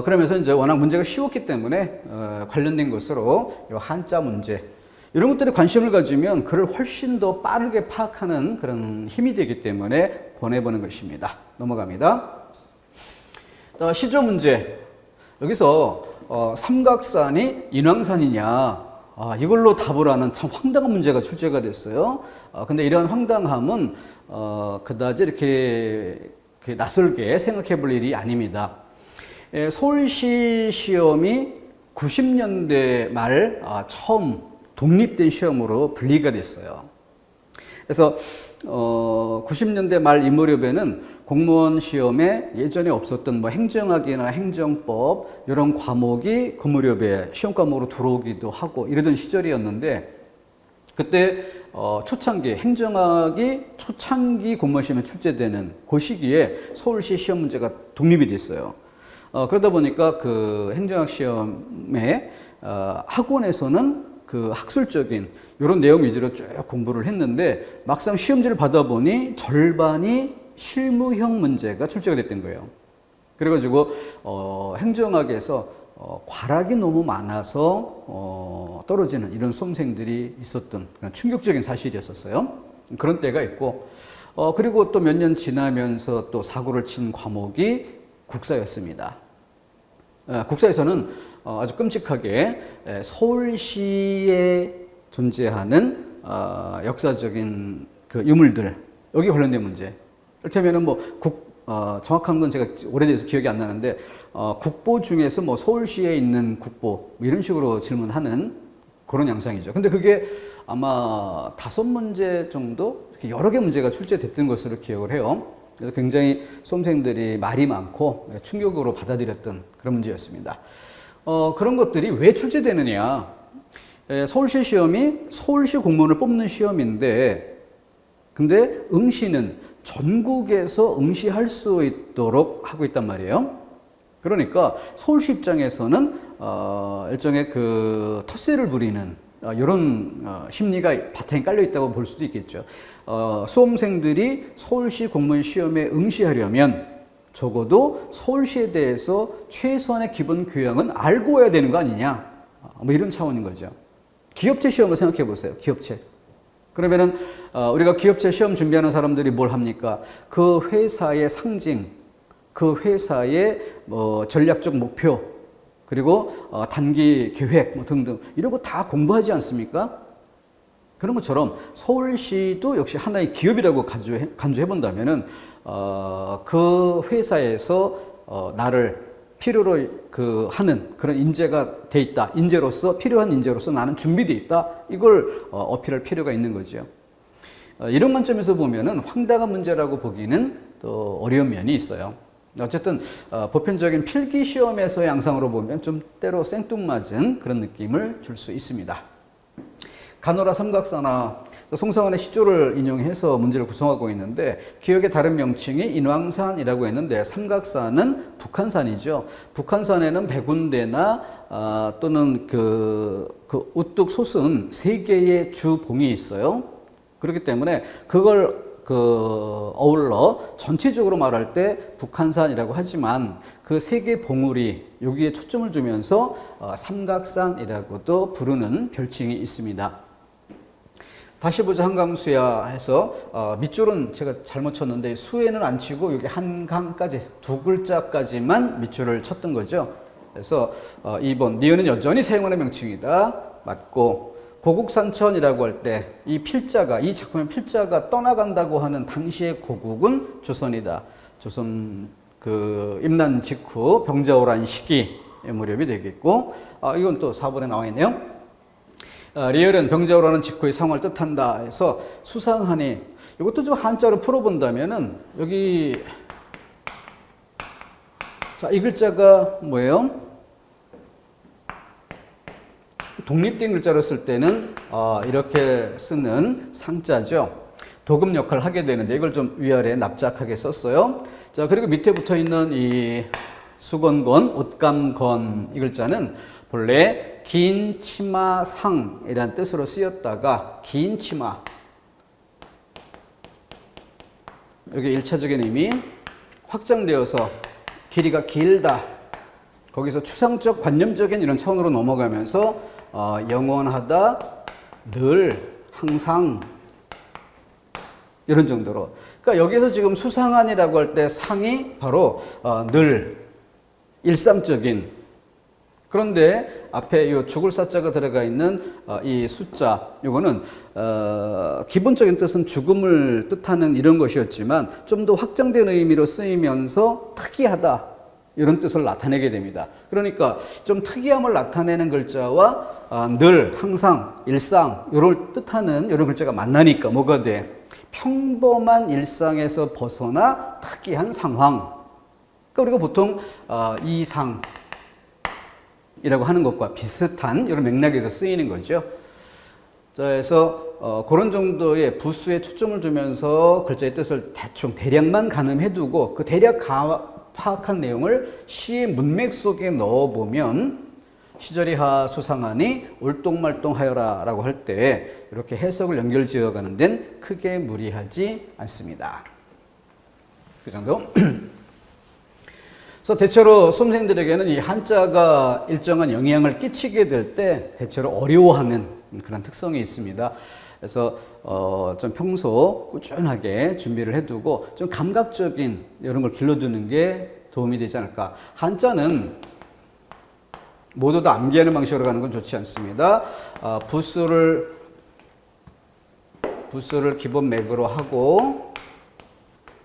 그러면서 이제 워낙 문제가 쉬웠기 때문에 관련된 것으로 이 한자 문제. 이런 것들에 관심을 가지면 그를 훨씬 더 빠르게 파악하는 그런 힘이 되기 때문에 권해보는 것입니다. 넘어갑니다. 시조 문제. 여기서 삼각산이 인왕산이냐, 이걸로 답을 하는 참 황당한 문제가 출제가 됐어요. 근데 이런 황당함은 그다지 이렇게 낯설게 생각해 볼 일이 아닙니다. 서울시 시험이 90년대 말 처음 독립된 시험으로 분리가 됐어요. 그래서 90년대 말 이 무렵에는 공무원 시험에 예전에 없었던 뭐 행정학이나 행정법 이런 과목이 그 무렵에 시험 과목으로 들어오기도 하고 이러던 시절이었는데, 그때 초창기 행정학이 초창기 공무원 시험에 출제되는 그 시기에 서울시 시험 문제가 독립이 됐어요. 그러다 보니까 그 행정학 시험에 학원에서는 그 학술적인 이런 내용 위주로 쭉 공부를 했는데, 막상 시험지를 받아보니 절반이 실무형 문제가 출제가 됐던 거예요. 그래가지고 행정학에서 과락이 너무 많아서 떨어지는 이런 수험생들이 있었던 그런 충격적인 사실이었었어요. 그런 때가 있고, 그리고 또 몇 년 지나면서 또 사고를 친 과목이 국사였습니다. 국사에서는 아주 끔찍하게 서울시에 존재하는 역사적인 그 유물들, 여기 관련된 문제. 이를테면은 정확한 건 제가 오래돼서 기억이 안 나는데, 국보 중에서 뭐 서울시에 있는 국보, 뭐 이런 식으로 질문하는 그런 양상이죠. 근데 그게 아마 5문제 정도, 여러 개 문제가 출제됐던 것으로 기억을 해요. 그래서 굉장히 수험생들이 말이 많고 충격으로 받아들였던 그런 문제였습니다. 그런 것들이 왜 출제되느냐. 서울시 시험이 서울시 공무원을 뽑는 시험인데, 근데 응시는 전국에서 응시할 수 있도록 하고 있단 말이에요. 그러니까 서울시 입장에서는 일종의 그 텃세를 부리는 이런 심리가 바탕에 깔려 있다고 볼 수도 있겠죠. 수험생들이 서울시 공무원 시험에 응시하려면 적어도 서울시에 대해서 최소한의 기본 교양은 알고 와야 되는 거 아니냐, 뭐 이런 차원인 거죠. 기업체 시험을 생각해 보세요. 기업체. 그러면은 우리가 기업체 시험 준비하는 사람들이 뭘 합니까? 그 회사의 상징, 그 회사의 전략적 목표, 그리고 단기 계획 뭐 등등 이런 거 다 공부하지 않습니까? 그런 것처럼 서울시도 역시 하나의 기업이라고 간주해 본다면은 그 회사에서 나를 필요로 하는 그런 인재가 돼 있다. 인재로서, 필요한 인재로서 나는 준비돼 있다. 이걸 어필할 필요가 있는 거죠. 이런 관점에서 보면은 황당한 문제라고 보기는 또 어려운 면이 있어요. 어쨌든 보편적인 필기 시험에서의 양상으로 보면 좀 때로 생뚱맞은 그런 느낌을 줄 수 있습니다. 가노라 삼각사나 송상환의 시조를 인용해서 문제를 구성하고 있는데, 기억의 다른 명칭이 인왕산이라고 했는데 삼각산은 북한산이죠. 북한산에는 백운대나 또는 그 우뚝 솟은 3개의 주봉이 있어요. 그렇기 때문에 그걸 어울러 전체적으로 말할 때 북한산이라고 하지만 그 3개 봉우리 여기에 초점을 두면서 삼각산이라고도 부르는 별칭이 있습니다. 다시 보자 한강수야 해서 밑줄은 제가 잘못 쳤는데 수에는 안 치고 여기 한강까지 2글자까지만 밑줄을 쳤던 거죠. 그래서 2번 니은은 여전히 사용하는 명칭이다. 맞고, 고국산천이라고 할 때 이 필자가, 이 작품의 필자가 떠나간다고 하는 당시의 고국은 조선이다. 조선 임난 직후 병자호란 시기의 무렵이 되겠고, 이건 또 4번에 나와 있네요. 리얼은 병자호라는 직후의 상황을 뜻한다 해서 수상하니, 이것도 좀 한자로 풀어본다면은 여기 자, 이 글자가 뭐예요? 독립된 글자로 쓸 때는 이렇게 쓰는 상자죠. 도금 역할을 하게 되는데 이걸 좀 위아래에 납작하게 썼어요. 자, 그리고 밑에 붙어 있는 이 수건건, 옷감건 이 글자는 본래 긴 치마상이라는 뜻으로 쓰였다가 긴 치마, 여기 1차적인 의미 확장되어서 길이가 길다, 거기서 추상적 관념적인 이런 차원으로 넘어가면서 영원하다, 늘, 항상 이런 정도로. 그러니까 여기서 지금 수상한이라고 할 때 상이 바로 늘 일상적인. 그런데 앞에 이 죽을 사자가 들어가 있는 이 숫자, 이거는 기본적인 뜻은 죽음을 뜻하는 이런 것이었지만 좀 더 확장된 의미로 쓰이면서 특이하다 이런 뜻을 나타내게 됩니다. 그러니까 좀 특이함을 나타내는 글자와 늘, 항상, 일상 이걸 뜻하는 이런 글자가 만나니까 뭐가 돼? 평범한 일상에서 벗어나 특이한 상황. 그러니까 우리가 보통 이상 이라고 하는 것과 비슷한 이런 맥락에서 쓰이는 거죠. 자, 그래서 그런 정도의 부수에 초점을 두면서 글자의 뜻을 대충 대략만 가늠해두고 그 대략 파악한 내용을 시의 문맥 속에 넣어보면 시절이하 수상하니 올똥말똥하여라 라고 할 때 이렇게 해석을 연결지어가는 데는 크게 무리하지 않습니다. 그 정도? 그래서 대체로 수험생들에게는 이 한자가 일정한 영향을 끼치게 될 때 대체로 어려워하는 그런 특성이 있습니다. 그래서 좀 평소 꾸준하게 준비를 해두고 좀 감각적인 이런 걸 길러두는 게 도움이 되지 않을까. 한자는 모두 다 암기하는 방식으로 가는 건 좋지 않습니다. 부수를 기본 맥으로 하고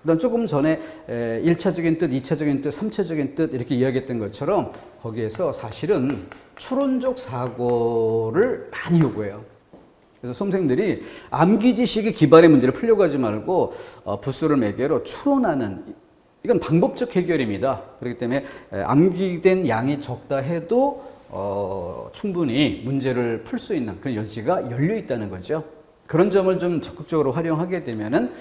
그다음 조금 전에 1차적인 뜻, 2차적인 뜻, 3차적인 뜻 이렇게 이야기했던 것처럼 거기에서 사실은 추론적 사고를 많이 요구해요. 그래서 수험생들이 암기 지식의 기반의 문제를 풀려고 하지 말고 부수를 매개로 추론하는 이건 방법적 해결입니다. 그렇기 때문에 암기된 양이 적다 해도 충분히 문제를 풀 수 있는 그런 여지가 열려 있다는 거죠. 그런 점을 좀 적극적으로 활용하게 되면은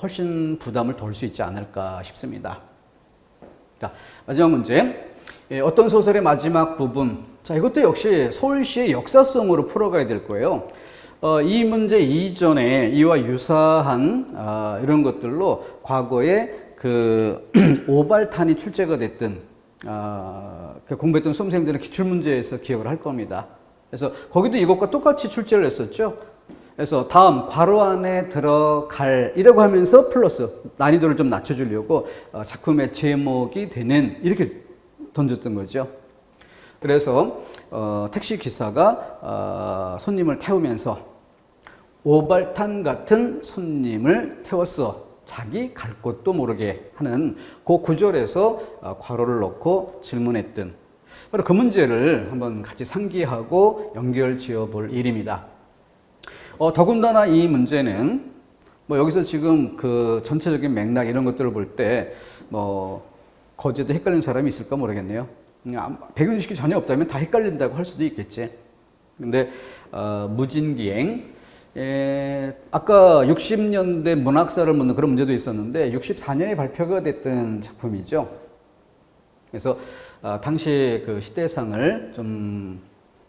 훨씬 부담을 덜 수 있지 않을까 싶습니다. 자, 마지막 문제. 어떤 소설의 마지막 부분. 자, 이것도 역시 서울시의 역사성으로 풀어가야 될 거예요. 이 문제 이전에 이와 유사한 이런 것들로 과거에 그 오발탄이 출제가 됐던 공부했던 수험생들은 기출문제에서 기억을 할 겁니다. 그래서 거기도 이것과 똑같이 출제를 했었죠. 그래서 다음 괄호 안에 들어갈 이라고 하면서 플러스 난이도를 좀 낮춰주려고 작품의 제목이 되는 이렇게 던졌던 거죠. 그래서 택시 기사가 손님을 태우면서 오발탄 같은 손님을 태웠어. 자기 갈 곳도 모르게 하는 그 구절에서 괄호를 넣고 질문했던 바로 그 문제를 한번 같이 상기하고 연결 지어 볼 일입니다. 더군다나 이 문제는 뭐 여기서 지금 그 전체적인 맥락 이런 것들을 볼 때 뭐 거제도 헷갈리는 사람이 있을까 모르겠네요. 배경지식이 전혀 없다면 다 헷갈린다고 할 수도 있겠지. 근데 무진기행 아까 60년대 문학사를 묻는 그런 문제도 있었는데 64년에 발표가 됐던 작품이죠. 그래서 당시 그 시대상을 좀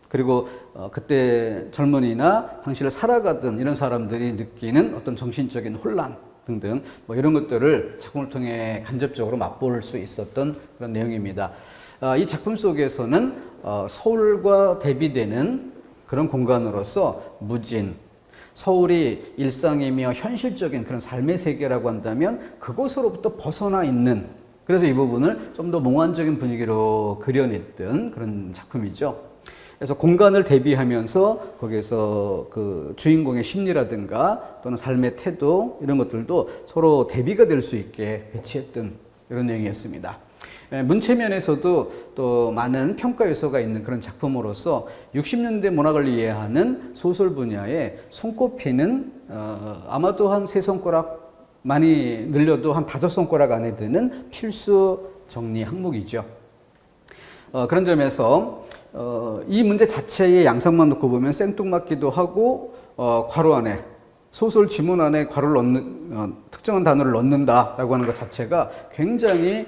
그리고 그때 젊은이나 당시를 살아가던 이런 사람들이 느끼는 어떤 정신적인 혼란 등등 뭐 이런 것들을 작품을 통해 간접적으로 맛볼 수 있었던 그런 내용입니다. 이 작품 속에서는 서울과 대비되는 그런 공간으로서 무진, 서울이 일상이며 현실적인 그런 삶의 세계라고 한다면 그곳으로부터 벗어나 있는 그래서 이 부분을 좀 더 몽환적인 분위기로 그려냈던 그런 작품이죠. 그래서 공간을 대비하면서 거기에서 그 주인공의 심리라든가 또는 삶의 태도 이런 것들도 서로 대비가 될 수 있게 배치했던 이런 내용이었습니다. 문체면에서도 또 많은 평가 요소가 있는 그런 작품으로서 60년대 문학을 이해하는 소설 분야에 손꼽히는 아마도 한 3손가락 많이 늘려도 한 5손가락 안에 드는 필수 정리 항목이죠. 그런 점에서 이 문제 자체의 양상만 놓고 보면 생뚱맞기도 하고 괄호 안에 소설 지문 안에 괄호를 넣는 특정한 단어를 넣는다라고 하는 것 자체가 굉장히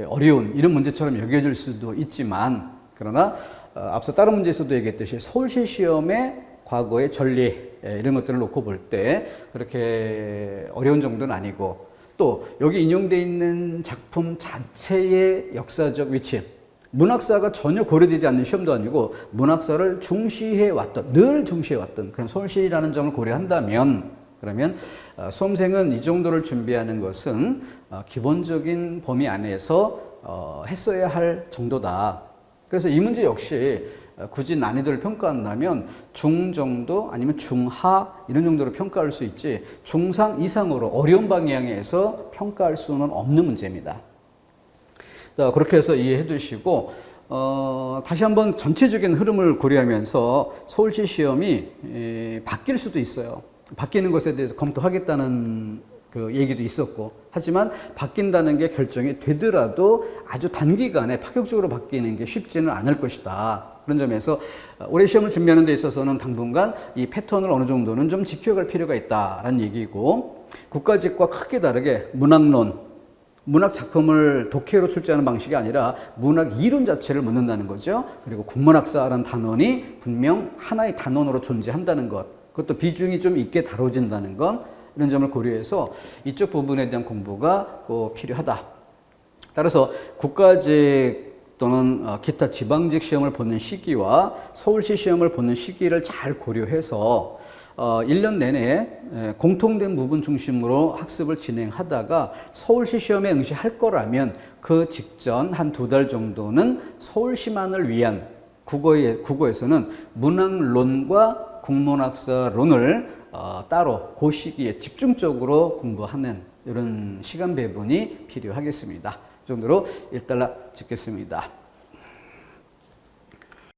어려운 이런 문제처럼 여겨질 수도 있지만 그러나 앞서 다른 문제에서도 얘기했듯이 서울시 시험의 과거의 전리 이런 것들을 놓고 볼 때 그렇게 어려운 정도는 아니고 또 여기 인용되어 있는 작품 자체의 역사적 위치 문학사가 전혀 고려되지 않는 시험도 아니고 문학사를 중시해왔던, 늘 중시해왔던 그런 서울시라는 점을 고려한다면 그러면 수험생은 이 정도를 준비하는 것은 기본적인 범위 안에서 했어야 할 정도다. 그래서 이 문제 역시 굳이 난이도를 평가한다면 중 정도 아니면 중하 이런 정도로 평가할 수 있지 중상 이상으로 어려운 방향에서 평가할 수는 없는 문제입니다. 그렇게 해서 이해해 두시고 다시 한번 전체적인 흐름을 고려하면서 서울시 시험이 바뀔 수도 있어요. 바뀌는 것에 대해서 검토하겠다는 그 얘기도 있었고 하지만 바뀐다는 게 결정이 되더라도 아주 단기간에 파격적으로 바뀌는 게 쉽지는 않을 것이다. 그런 점에서 올해 시험을 준비하는 데 있어서는 당분간 이 패턴을 어느 정도는 좀 지켜갈 필요가 있다라는 얘기고 국가직과 크게 다르게 문학론, 문학 작품을 독해로 출제하는 방식이 아니라 문학 이론 자체를 묻는다는 거죠. 그리고 국문학사라는 단원이 분명 하나의 단원으로 존재한다는 것, 그것도 비중이 좀 있게 다뤄진다는 것, 이런 점을 고려해서 이쪽 부분에 대한 공부가 꼭 필요하다. 따라서 국가직 또는 기타 지방직 시험을 보는 시기와 서울시 시험을 보는 시기를 잘 고려해서 1년 내내 공통된 부분 중심으로 학습을 진행하다가 서울시 시험에 응시할 거라면 그 직전 한 2달 정도는 서울시만을 위한 국어에서는 문학론과 국문학사론을 따로 그 시기에 집중적으로 공부하는 이런 시간 배분이 필요하겠습니다. 이 정도로 1달러 찍겠습니다.